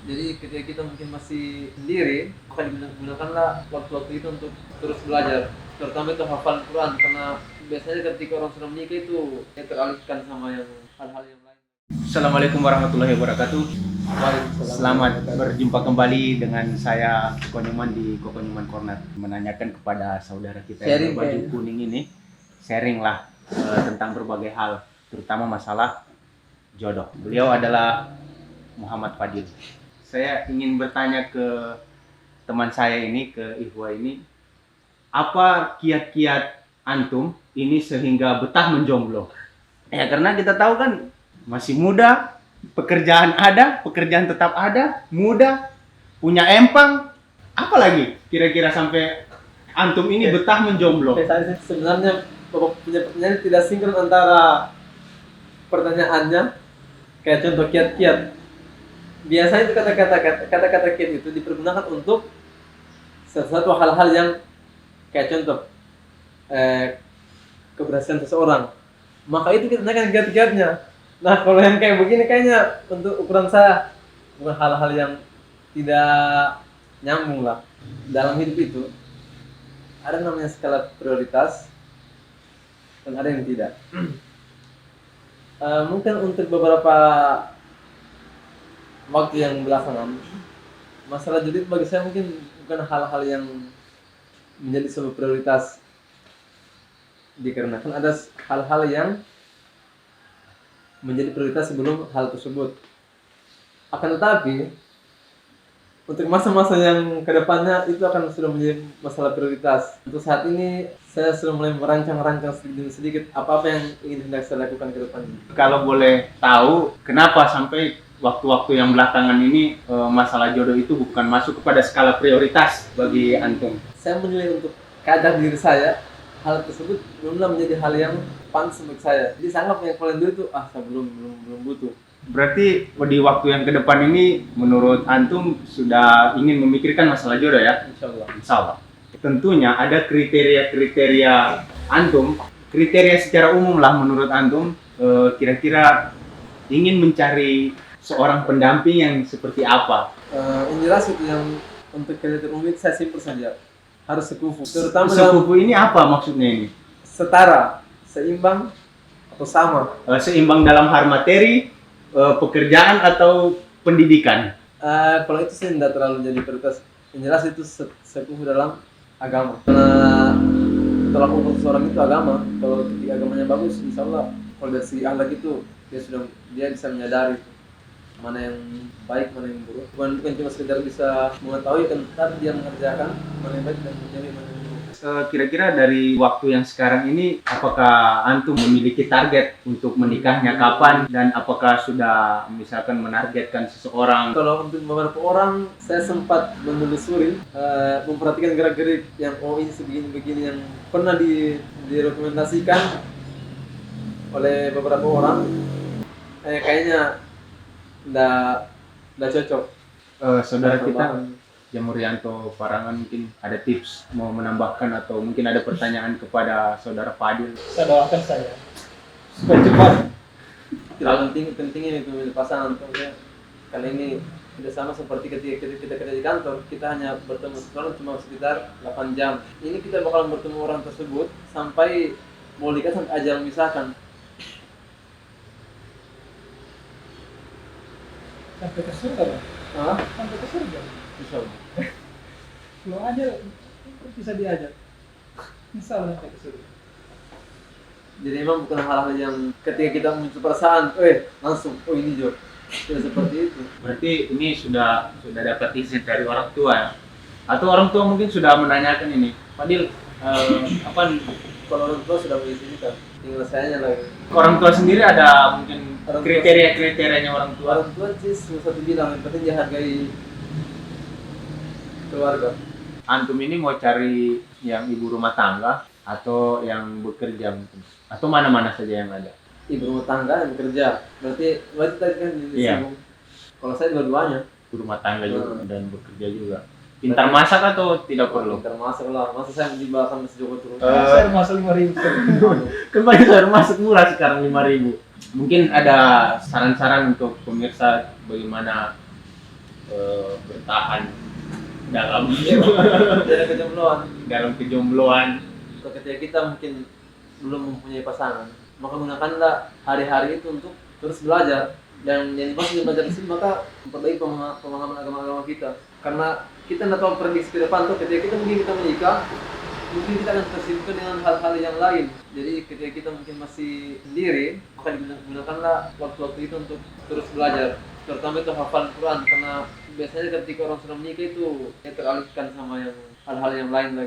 Jadi ketika kita mungkin masih sendiri, maka gunakanlah waktu-waktu itu untuk terus belajar. Terutama itu hafal Quran, karena biasanya ketika orang sudah menikah itu dia teralihkan sama yang hal-hal yang lain. Assalamualaikum warahmatullahi wabarakatuh. Waalaikumsalam. Selamat berjumpa kembali dengan saya Konyuman di Kokonyuman Corner. Menanyakan kepada saudara kita Sharing yang berbaju kayaknya. kuning ini, sharing lah tentang berbagai hal, terutama masalah jodoh. Beliau adalah Muhammad Fadil. Saya ingin bertanya ke teman saya ini, ke Ihwa ini, apa kiat-kiat antum ini sehingga betah menjomblo? Ya karena kita tahu kan masih muda, pekerjaan ada, pekerjaan tetap ada, muda, punya empang, apalagi kira-kira sampai antum ini betah menjomblo. Saya sebenarnya Bapak punya pertanyaan tidak sinkron antara pertanyaannya, kayak contoh kiat-kiat. Biasanya itu kata-kata kiat itu dipergunakan untuk sesuatu hal-hal yang kayak contoh keberhasilan seseorang. Maka itu kita tanyakan kiat-kiatnya. Nah, kalau yang kayak begini kayaknya untuk ukuran saya bukan hal-hal yang tidak nyambung lah. Dalam hidup itu ada namanya skala prioritas dan ada yang tidak. Mungkin untuk beberapa waktu yang belakangan, masalah jodoh bagi saya mungkin bukan hal-hal yang menjadi sebuah prioritas, dikarenakan ada hal-hal yang menjadi prioritas sebelum hal tersebut. Akan tetapi untuk masa-masa yang kedepannya itu akan sudah menjadi masalah prioritas. Untuk saat ini saya sudah mulai merancang-rancang sedikit demi sedikit apa-apa yang ingin hendak saya lakukan ke depannya. Kalau boleh tahu, kenapa sampai waktu-waktu yang belakangan ini masalah jodoh itu bukan masuk kepada skala prioritas bagi antum? Saya menilai untuk kadar diri saya, hal tersebut belumlah menjadi hal yang pantas untuk saya. Jadi saya anggap yang paling dulu itu saya belum butuh. Berarti di waktu yang ke depan ini menurut antum sudah ingin memikirkan masalah jodoh ya? Insya Allah. Insya Allah. Tentunya ada kriteria-kriteria antum, kriteria secara umum lah menurut antum, kira-kira ingin mencari seorang pendamping yang seperti apa? Yang jelas itu yang untuk kriteria umum itu saya simpel saja, harus sekufu. Terutama dalam Sekufu ini apa maksudnya ini? setara, seimbang atau sama. Seimbang dalam hal materi, pekerjaan atau pendidikan? Kalau itu sih tidak terlalu jadi prioritas. Yang jelas itu sekufu dalam agama. Karena tolak ukur seseorang itu agama. Kalau ketika agamanya bagus, insya Allah kalau dari segi akhlak itu dia bisa menyadari mana yang baik, mana yang buruk. Bukan cuma sekedar bisa mengetahui, kan, tapi dia mengerjakan mana yang baik dan menjauhi mana yang buruk. Kira-kira dari waktu yang sekarang ini, apakah antum memiliki target untuk menikahnya kapan dan apakah sudah misalkan menargetkan seseorang? Kalau untuk beberapa orang, saya sempat menelusuri, memperhatikan gerak-gerik yang ini sebegini-begini yang pernah direkomendasikan oleh beberapa orang. Kayaknya nggak cocok. Saudara kita Perkembangan. Jamurianto Parangan mungkin ada tips mau menambahkan atau mungkin ada pertanyaan kepada saudara Fadil? Saya doakan saya supaya cepat. Tidak pentingnya itu memilih pasangan. Kali ini tidak sama seperti ketika kita kerja di kantor, kita hanya bertemu seseorang cuma sekitar 8 jam. Ini kita bakal bertemu orang tersebut sampai mau nikah sampai ajal memisahkan. Sampai ke surga, Bang. Ah, Sampai ke surga. insya Allah. Belum aja bisa diajak. Insya Allah sampai ke surga. Jadi memang bukan hal-hal yang ketika kita muncul perasaan, langsung, ini Jo. Tidak seperti itu. Berarti ini sudah dapat izin dari orang tua ya? Atau orang tua mungkin sudah menanyakan ini, Fadil, apa Kalau orang tua sudah mengizinkan, tinggal sayanya lagi. orang tua sendiri ada mungkin Orang tua- kriteria-kriterianya orang tua? Orang tua sih salah satu bilang yang penting dia hargai keluarga. Antum ini mau cari yang ibu rumah tangga atau yang bekerja mungkin? Atau mana-mana saja yang ada? Ibu rumah tangga yang bekerja. Berarti tadi kan Iya. disinggung. Kalau saya dua-duanya. Ibu rumah tangga juga dan bekerja juga. Pintar masak atau tidak perlu? Termasuk lah. Masa saya dibawa sama si Joko turun. Saya masuk 5.000. Kembali sayur masuk murah sekarang 5.000. Mungkin ada saran-saran untuk pemirsa bagaimana bertahan dalam Dari kejombloan. dalam kejombloan. Ketika kita mungkin belum mempunyai pasangan, maka gunakanlah hari-hari itu untuk terus belajar. Dan yang dimaksud belajar di sini maka memperbaiki pemahaman agama-agama kita. Karena kita tidak tahu prediksi ke depan tuh, ketika kita mungkin kita menikah, mungkin kita akan tersibukkan dengan hal-hal yang lain. Jadi ketika kita mungkin masih sendiri, maka gunakanlah waktu-waktu itu untuk terus belajar. Terutama itu hafal Quran, karena biasanya ketika orang sudah menikah itu dia teralihkan sama yang hal-hal yang lain lagi.